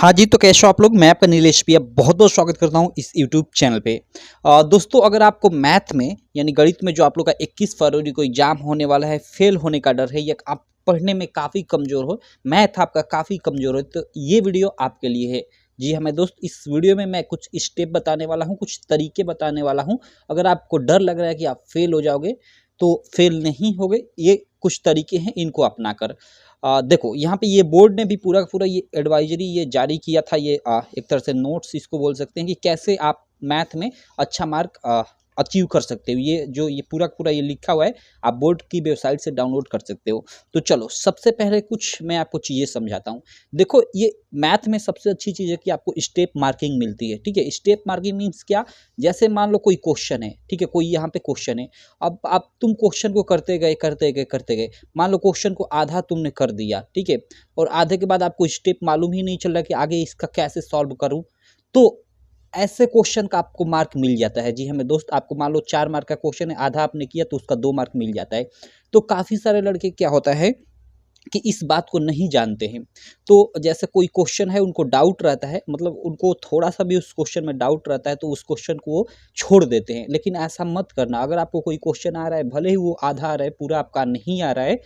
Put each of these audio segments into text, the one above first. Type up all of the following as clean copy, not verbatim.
हाँ जी, तो कैसे हो आप लोग। मैं आपका नीलेश भैया बहुत बहुत स्वागत करता हूँ इस यूट्यूब चैनल पे। दोस्तों, अगर आपको मैथ में यानी गणित में जो आप लोग का 21 फरवरी को एग्जाम होने वाला है, फेल होने का डर है या आप पढ़ने में काफ़ी कमज़ोर हो, मैथ आपका काफ़ी कमज़ोर हो, तो ये वीडियो आपके लिए है। जी हाँ, मैं दोस्त इस वीडियो में मैं कुछ स्टेप बताने वाला हूँ, कुछ तरीके बताने वाला हूँ। अगर आपको डर लग रहा है कि आप फेल हो जाओगे, तो फेल नहीं होगे। ये कुछ तरीके हैं, इनको अपना कर देखो, यहाँ पे ये बोर्ड ने भी पूरा का पूरा ये एडवाइजरी ये जारी किया था। ये एक तरह से नोट्स इसको बोल सकते हैं कि कैसे आप मैथ में अच्छा मार्क अचीव कर सकते हो। ये पूरा का पूरा ये लिखा हुआ है, आप बोर्ड की वेबसाइट से डाउनलोड कर सकते हो। तो चलो, सबसे पहले कुछ मैं आपको चीज़ें समझाता हूँ। देखो, ये मैथ में सबसे अच्छी चीज़ है कि आपको स्टेप मार्किंग मिलती है। ठीक है, स्टेप मार्किंग मीन्स क्या? जैसे मान लो कोई क्वेश्चन है, ठीक है, कोई यहाँ पे क्वेश्चन है। अब आप तुम क्वेश्चन को करते गए, मान लो क्वेश्चन को आधा तुमने कर दिया, ठीक है, और आधे के बाद आपको स्टेप मालूम ही नहीं चल रहा कि आगे इसका कैसे सॉल्व करूं, तो ऐसे क्वेश्चन का आपको मार्क मिल जाता है। जी हमें दोस्त, आपको मान लो 4 मार्क का क्वेश्चन है, आधा आपने किया तो उसका 2 मार्क मिल जाता है। तो काफ़ी सारे लड़के क्या होता है कि इस बात को नहीं जानते हैं। तो जैसे कोई क्वेश्चन है, उनको डाउट रहता है, मतलब उनको थोड़ा सा भी उस क्वेश्चन में डाउट रहता है, तो उस क्वेश्चन को वो छोड़ देते हैं। लेकिन ऐसा मत करना। अगर आपको कोई क्वेश्चन आ रहा है, भले ही वो आधा आ रहा है, पूरा आपका नहीं आ रहा है,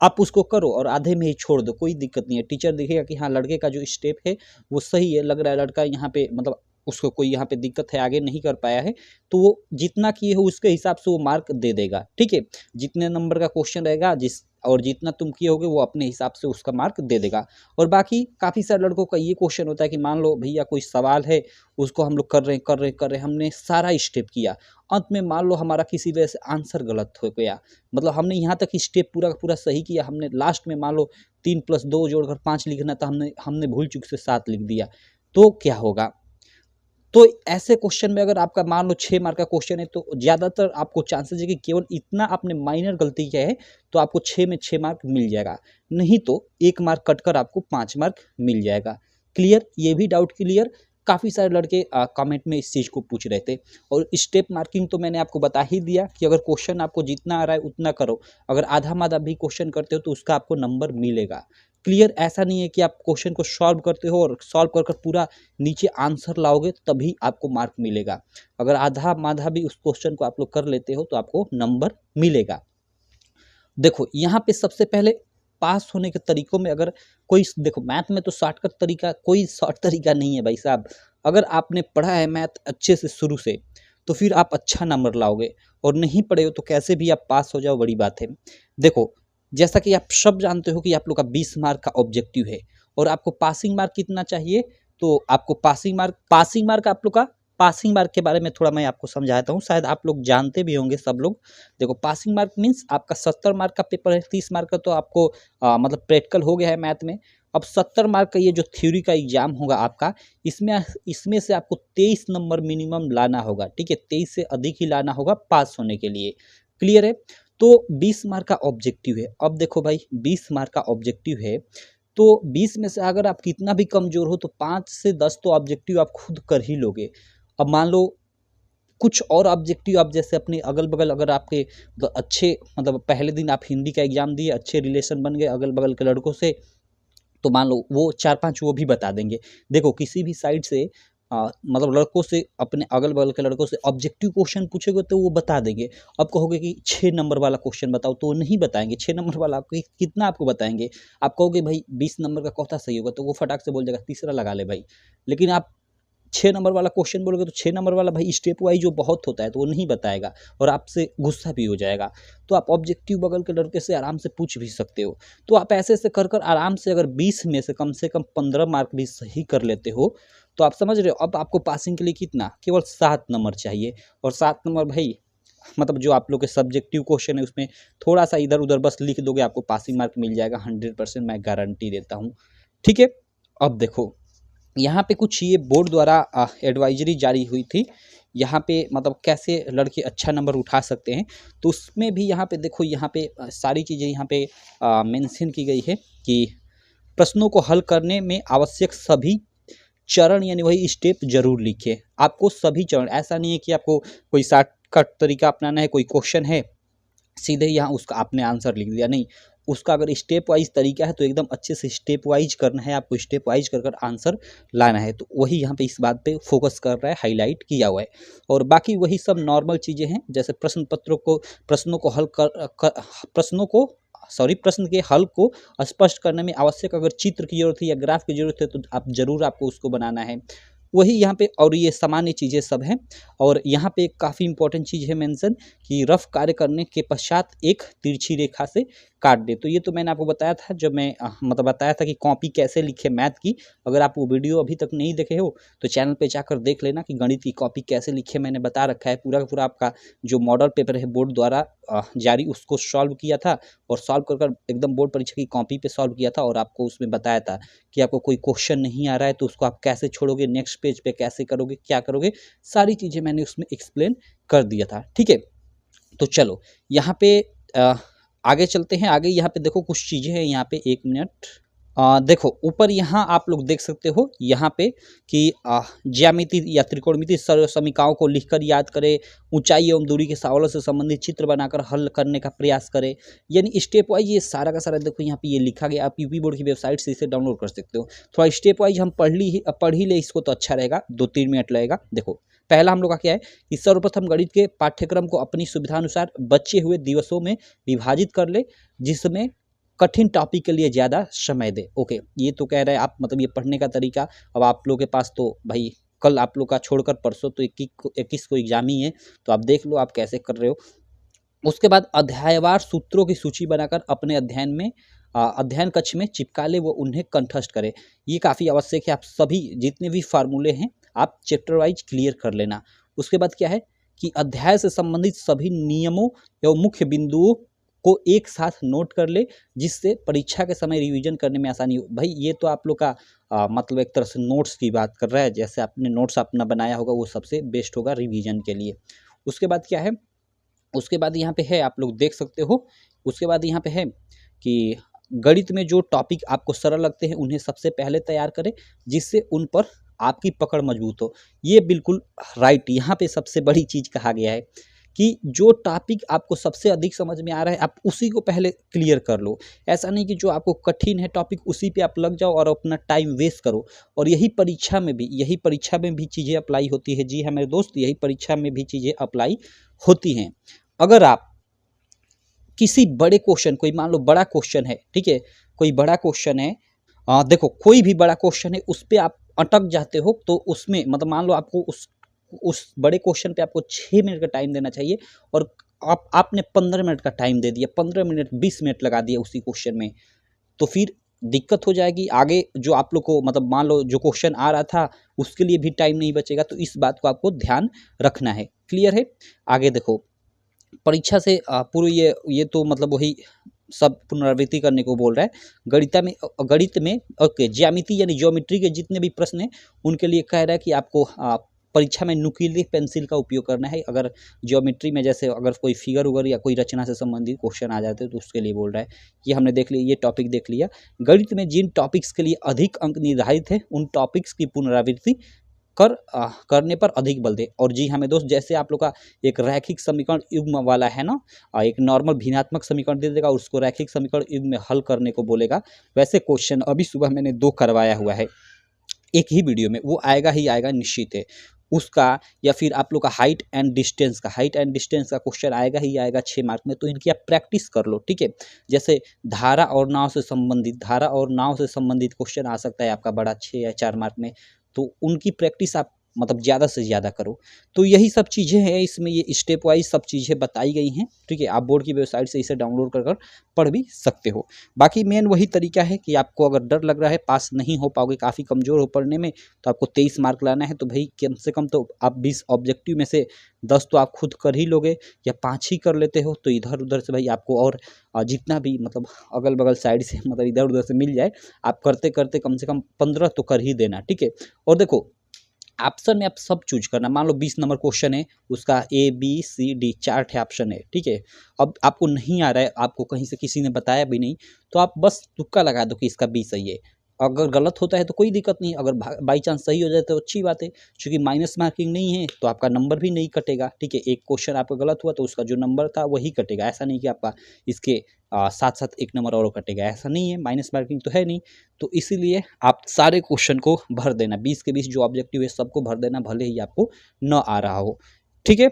आप उसको करो और आधे में ही छोड़ दो, कोई दिक्कत नहीं है। टीचर देखेगा कि हाँ, लड़के का जो स्टेप है वो सही है, लग रहा है लड़का यहाँ पे मतलब उसको कोई यहाँ पे दिक्कत है, आगे नहीं कर पाया है, तो वो जितना किए हो उसके हिसाब से वो मार्क दे देगा। ठीक है, जितने नंबर का क्वेश्चन रहेगा और जितना तुम किए होगे वो अपने हिसाब से उसका मार्क दे देगा। और बाकी काफ़ी सारे लड़कों का ये क्वेश्चन होता है कि मान लो भैया कोई सवाल है, उसको हम लोग कर रहे हैं, हमने सारा स्टेप किया, अंत में मान लो हमारा किसी वजह से आंसर गलत हो गया, मतलब हमने यहाँ तक स्टेप पूरा का पूरा सही किया, हमने लास्ट में मान लो 3+2 जोड़कर 5 लिखना था, हमने हमने भूल चूक से 7 लिख दिया, तो क्या होगा? तो ऐसे क्वेश्चन में अगर आपका मान लो 6 मार्क का क्वेश्चन है, तो ज़्यादातर आपको चांसेस है कि केवल इतना आपने माइनर गलती किया है, तो आपको 6 में 6 मार्क मिल जाएगा। नहीं तो 1 मार्क कटकर आपको 5 मार्क मिल जाएगा। क्लियर? ये भी डाउट क्लियर? काफ़ी सारे लड़के कमेंट में इस चीज़ को पूछ रहे थे। और स्टेप मार्किंग तो मैंने आपको बता ही दिया कि अगर क्वेश्चन आपको जितना आ रहा है उतना करो। अगर आधा माधा भी क्वेश्चन करते हो तो उसका आपको नंबर मिलेगा। क्लियर? ऐसा नहीं है कि आप क्वेश्चन को सॉल्व करते हो और सॉल्व कर कर पूरा नीचे आंसर लाओगे तभी आपको मार्क मिलेगा। अगर आधा माधा भी उस क्वेश्चन को आप लोग कर लेते हो तो आपको नंबर मिलेगा। देखो, यहाँ पे सबसे पहले पास होने के तरीकों में अगर कोई देखो, मैथ में तो शॉर्टकट तरीका, कोई शॉर्ट तरीका नहीं है भाई साहब। अगर आपने पढ़ा है मैथ अच्छे से शुरू से, तो फिर आप अच्छा नंबर लाओगे, और नहीं पढ़े हो तो कैसे भी आप पास हो जाओ, बड़ी बात है। देखो, जैसा कि आप सब जानते हो कि आप लोग का 20 मार्क का ऑब्जेक्टिव है, और आपको पासिंग मार्क कितना चाहिए, तो आपको पासिंग मार्क आप लोग का, पासिंग मार्क के बारे में थोड़ा मैं आपको समझाता हूँ, शायद आप लोग जानते भी होंगे सब लोग। देखो, पासिंग मार्क मीन्स आपका 70 मार्क का पेपर है, 30 मार्क का तो आपको मतलब प्रैक्टिकल हो गया है मैथ में। अब 70 मार्क का ये जो थ्योरी का एग्जाम होगा आपका, इसमें इसमें से आपको 23 नंबर मिनिमम लाना होगा। ठीक है, 23 से अधिक ही लाना होगा पास होने के लिए। क्लियर है? तो 20 मार्क का ऑब्जेक्टिव है। अब देखो भाई, 20 मार्क का ऑब्जेक्टिव है, तो 20 में से अगर आप कितना भी कमजोर हो, तो 5 से 10 तो ऑब्जेक्टिव आप खुद कर ही लोगे। अब मान लो कुछ और ऑब्जेक्टिव आप जैसे अपने अगल बगल, अगर आपके अच्छे मतलब पहले दिन आप हिंदी का एग्जाम दिए, अच्छे रिलेशन बन गए अगल बगल के लड़कों से, तो मान लो वो 4-5 वो भी बता देंगे। देखो, किसी भी साइड से मतलब लड़कों से, अपने अगल बगल के लड़कों से ऑब्जेक्टिव क्वेश्चन पूछोगे तो वो बता देंगे। अब कहोगे कि 6 नंबर वाला क्वेश्चन बताओ, तो वो नहीं बताएंगे। 6 नंबर वाला आपको कितना आपको बताएंगे? आप कहोगे भाई 20 नंबर का कौथा सही होगा, तो वो फटाक से बोल जाएगा तीसरा लगा ले भाई। लेकिन आप 6 नंबर वाला क्वेश्चन बोलोगे तो 6 नंबर वाला भाई स्टेप वाइज जो बहुत होता है, तो वो नहीं बताएगा और आपसे गुस्सा भी हो जाएगा। तो आप ऑब्जेक्टिव बगल के लड़के से आराम से पूछ भी सकते हो। तो आप ऐसे ऐसे कर कर आराम से, अगर 20 में से कम 15 मार्क भी सही कर लेते हो, तो आप समझ रहे हो, अब आपको पासिंग के लिए कितना, केवल 7 नंबर चाहिए। और 7 नंबर भाई, मतलब जो आप लोग के सब्जेक्टिव क्वेश्चन है उसमें थोड़ा सा इधर उधर बस लिख दोगे, आपको पासिंग मार्क मिल जाएगा 100%, मैं गारंटी देता हूँ। ठीक है? अब देखो, यहाँ पे कुछ ये बोर्ड द्वारा एडवाइजरी जारी हुई थी, यहाँ पे मतलब कैसे लड़के अच्छा नंबर उठा सकते हैं। तो उसमें भी यहाँ पे देखो, यहाँ पे सारी चीज़ें यहाँ पे मेंशन की गई है कि प्रश्नों को हल करने में आवश्यक सभी चरण यानी वही स्टेप जरूर लिखिए। आपको सभी चरण, ऐसा नहीं है कि आपको कोई शॉर्टकट तरीका अपनाना है, कोई क्वेश्चन है सीधे यहाँ उसका आपने आंसर लिख दिया, नहीं। उसका अगर स्टेप वाइज तरीका है तो एकदम अच्छे से स्टेप वाइज करना है, आपको स्टेप वाइज कर कर आंसर लाना है। तो वही यहाँ पे इस बात पे फोकस कर रहा है, हाईलाइट किया हुआ है। और बाकी वही सब नॉर्मल चीज़ें हैं, जैसे प्रश्नों को हल प्रश्न के हल को स्पष्ट करने में आवश्यक अगर चित्र की जरूरत है या ग्राफ की जरूरत है तो आप जरूर आपको उसको बनाना है, वही यहाँ पे। और ये सामान्य चीज़ें सब हैं। और यहाँ पे एक काफ़ी इंपॉर्टेंट चीज़ है मेंशन कि रफ कार्य करने के पश्चात एक तिरछी रेखा से काट दे। तो ये तो मैंने आपको बताया था, जब मैं मतलब बताया था कि कॉपी कैसे लिखे मैथ की। अगर आप वो वीडियो अभी तक नहीं देखे हो तो चैनल पे जाकर देख लेना कि गणित की कॉपी कैसे लिखे, मैंने बता रखा है। पूरा का पूरा आपका जो मॉडल पेपर है बोर्ड द्वारा जारी, उसको सॉल्व किया था और सॉल्व कर कर एकदम बोर्ड परीक्षा की कॉपी पे सॉल्व किया था। और आपको उसमें बताया था कि आपको कोई क्वेश्चन नहीं आ रहा है तो उसको आप कैसे छोड़ोगे, नेक्स्ट पेज पे कैसे करोगे, क्या करोगे, सारी चीज़ें मैंने उसमें एक्सप्लेन कर दिया था। ठीक है, तो चलो यहाँ पे आगे चलते हैं। आगे यहाँ पे देखो कुछ चीज़ें हैं यहाँ पे, एक मिनट। देखो ऊपर यहाँ आप लोग देख सकते हो यहाँ पे कि ज्यामिति या त्रिकोणमिति समीकरणों को लिखकर याद करें, ऊंचाई एवं दूरी के सवालों से संबंधित चित्र बनाकर हल करने का प्रयास करें। यानी स्टेप वाइज ये सारा का सारा देखो यहाँ पे ये लिखा गया। आप यूपी बोर्ड की वेबसाइट से इसे डाउनलोड कर सकते हो। थोड़ा स्टेप वाइज हम पढ़ ही ले इसको तो अच्छा रहेगा, 2-3 मिनट लगेगा। देखो पहला हम लोग का क्या है कि सर्वप्रथम गणित के पाठ्यक्रम को अपनी सुविधानुसार बचे हुए दिवसों में विभाजित कर ले, जिसमें कठिन टॉपिक के लिए ज़्यादा समय दे। ओके, ये तो कह रहे हैं आप, मतलब ये पढ़ने का तरीका। अब आप लोगों के पास तो भाई कल आप लोग का छोड़कर परसों तो 21 को एग्जाम ही है, तो आप देख लो आप कैसे कर रहे हो। उसके बाद अध्यायवार सूत्रों की सूची बनाकर अपने अध्ययन कक्ष में चिपका ले, वो उन्हें कंठस्थ करे। ये काफ़ी आवश्यक है। आप सभी जितने भी फार्मूले हैं आप चैप्टर वाइज क्लियर कर लेना। उसके बाद क्या है कि अध्याय से संबंधित सभी नियमों एवं मुख्य बिंदुओं को एक साथ नोट कर ले, जिससे परीक्षा के समय रिवीजन करने में आसानी हो। भाई ये तो आप लोग का मतलब एक तरह से नोट्स की बात कर रहा है, जैसे आपने नोट्स अपना बनाया होगा वो सबसे बेस्ट होगा रिवीजन के लिए। उसके बाद क्या है, उसके बाद यहाँ पे है, आप लोग देख सकते हो। उसके बाद यहाँ पे है कि गणित में जो टॉपिक आपको सरल लगते हैं उन्हें सबसे पहले तैयार करें, जिससे उन पर आपकी पकड़ मजबूत हो। ये बिल्कुल राइट, यहाँ पे सबसे बड़ी चीज़ कहा गया है कि जो टॉपिक आपको सबसे अधिक समझ में आ रहा है आप उसी को पहले क्लियर कर लो। ऐसा नहीं कि जो आपको कठिन है टॉपिक उसी पे आप लग जाओ और अपना टाइम वेस्ट करो। और यही परीक्षा में भी चीज़ें अप्लाई होती है। जी हाँ मेरे दोस्त, यही परीक्षा में भी चीज़ें अप्लाई होती हैं। अगर आप किसी बड़े क्वेश्चन, कोई मान लो बड़ा क्वेश्चन है, ठीक है, कोई बड़ा क्वेश्चन है, देखो कोई भी बड़ा क्वेश्चन है उस पर आप अटक जाते हो तो उसमें मतलब मान लो आपको उस बड़े क्वेश्चन पे आपको 6 मिनट का टाइम देना चाहिए और आपने 15 मिनट का टाइम दे दिया, 15 मिनट 20 मिनट लगा दिया उसी क्वेश्चन में, तो फिर दिक्कत हो जाएगी। आगे जो आप लोग को मतलब मान लो जो क्वेश्चन आ रहा था उसके लिए भी टाइम नहीं बचेगा। तो इस बात को आपको ध्यान रखना है। क्लियर है? आगे देखो, परीक्षा से पूर्व ये तो मतलब वही सब पुनरावृत्ति करने को बोल रहा है। गणित में ओके, ज्यामिति यानी ज्योमेट्री के जितने भी प्रश्न हैं उनके लिए कह रहा है कि आपको परीक्षा में नुकीली पेंसिल का उपयोग करना है। अगर ज्योमेट्री में जैसे अगर कोई फिगर उगर या कोई रचना से संबंधित क्वेश्चन आ जाते हैं तो उसके लिए बोल रहा है। ये हमने देख लिया, ये टॉपिक देख लिया। गणित में जिन टॉपिक्स के लिए अधिक अंक निर्धारित है उन टॉपिक्स की पुनरावृत्ति करने पर अधिक बल दे। और जी हाँ मेरे दोस्त, जैसे आप लोग का एक रैखिक समीकरण युग्म वाला है ना, एक नॉर्मल भिन्नात्मक समीकरण दे देगा और उसको रैखिक समीकरण युग्म में हल करने को बोलेगा, वैसे क्वेश्चन अभी सुबह मैंने 2 करवाया हुआ है एक ही वीडियो में, वो आएगा ही आएगा निश्चित है उसका। या फिर आप लोग का हाइट एंड डिस्टेंस का क्वेश्चन आएगा ही आएगा 6 मार्क में। तो इनकी आप प्रैक्टिस कर लो, ठीक है। जैसे धारा और नाव से संबंधित क्वेश्चन आ सकता है आपका बड़ा 6 या 4 मार्क में, तो उनकी प्रैक्टिस आप मतलब ज़्यादा से ज़्यादा करो। तो यही सब चीज़ें हैं इसमें, ये स्टेप वाइज सब चीज़ें बताई गई हैं, ठीक है। आप बोर्ड की वेबसाइट से इसे डाउनलोड कर पढ़ भी सकते हो। बाकी मेन वही तरीका है कि आपको अगर डर लग रहा है पास नहीं हो पाओगे, काफ़ी कमज़ोर हो पढ़ने में, तो आपको 23 मार्क लाना है। तो भाई कम से कम तो आप 20 ऑब्जेक्टिव में से 10 तो आप खुद कर ही लोगे, या 5 ही कर लेते हो तो इधर उधर से भाई आपको और जितना भी मतलब अगल बगल साइड से मतलब इधर उधर से मिल जाए, आप करते करते कम से कम 15 तो कर ही देना, ठीक है। और देखो ऑप्शन में आप सब चूज करना। मान लो 20 नंबर क्वेश्चन है, उसका ABCD 4 ठे ऑप्शन है, ठीक है। अब आपको नहीं आ रहा है, आपको कहीं से किसी ने बताया भी नहीं, तो आप बस तुक्का लगा दो कि इसका B सही है। अगर गलत होता है तो कोई दिक्कत नहीं, अगर बाई चांस सही हो जाए तो अच्छी बात है, क्योंकि माइनस मार्किंग नहीं है तो आपका नंबर भी नहीं कटेगा। ठीक है, एक क्वेश्चन आपका गलत हुआ तो उसका जो नंबर था वही कटेगा, ऐसा नहीं कि आपका इसके साथ साथ एक नंबर और कटेगा, ऐसा नहीं है, माइनस मार्किंग तो है नहीं। तो इसीलिए आप सारे क्वेश्चन को भर देना, 20 के 20 जो ऑब्जेक्टिव है सबको भर देना, भले ही आपको न आ रहा हो। ठीक है,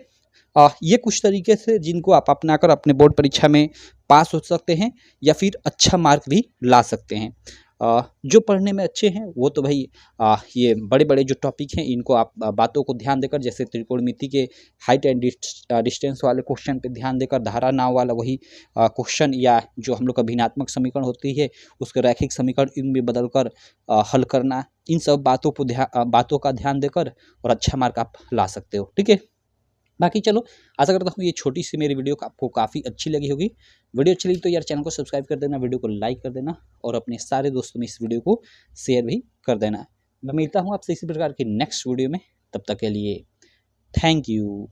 ये कुछ तरीके से जिनको आप अपनाकर अपने बोर्ड परीक्षा में पास हो सकते हैं या फिर अच्छा मार्क भी ला सकते हैं। जो पढ़ने में अच्छे हैं वो तो भाई ये बड़े बड़े जो टॉपिक हैं इनको आप बातों को ध्यान देकर, जैसे त्रिकोणमिति के हाइट एंड डिस्टेंस वाले क्वेश्चन पे ध्यान देकर, धारा नाव वाला वही क्वेश्चन, या जो हम लोग का भिन्नात्मक समीकरण होती है उसके रैखिक समीकरण इनमें बदल कर हल करना, इन सब बातों का ध्यान देकर और अच्छा मार्क आप ला सकते हो। ठीक है, बाकी चलो, आशा करता हूँ ये छोटी सी मेरी वीडियो आपको काफ़ी अच्छी लगी होगी। वीडियो अच्छी लगी तो यार चैनल को सब्सक्राइब कर देना, वीडियो को लाइक कर देना और अपने सारे दोस्तों में इस वीडियो को शेयर भी कर देना। मैं मिलता हूँ आपसे इसी प्रकार की नेक्स्ट वीडियो में, तब तक के लिए थैंक यू।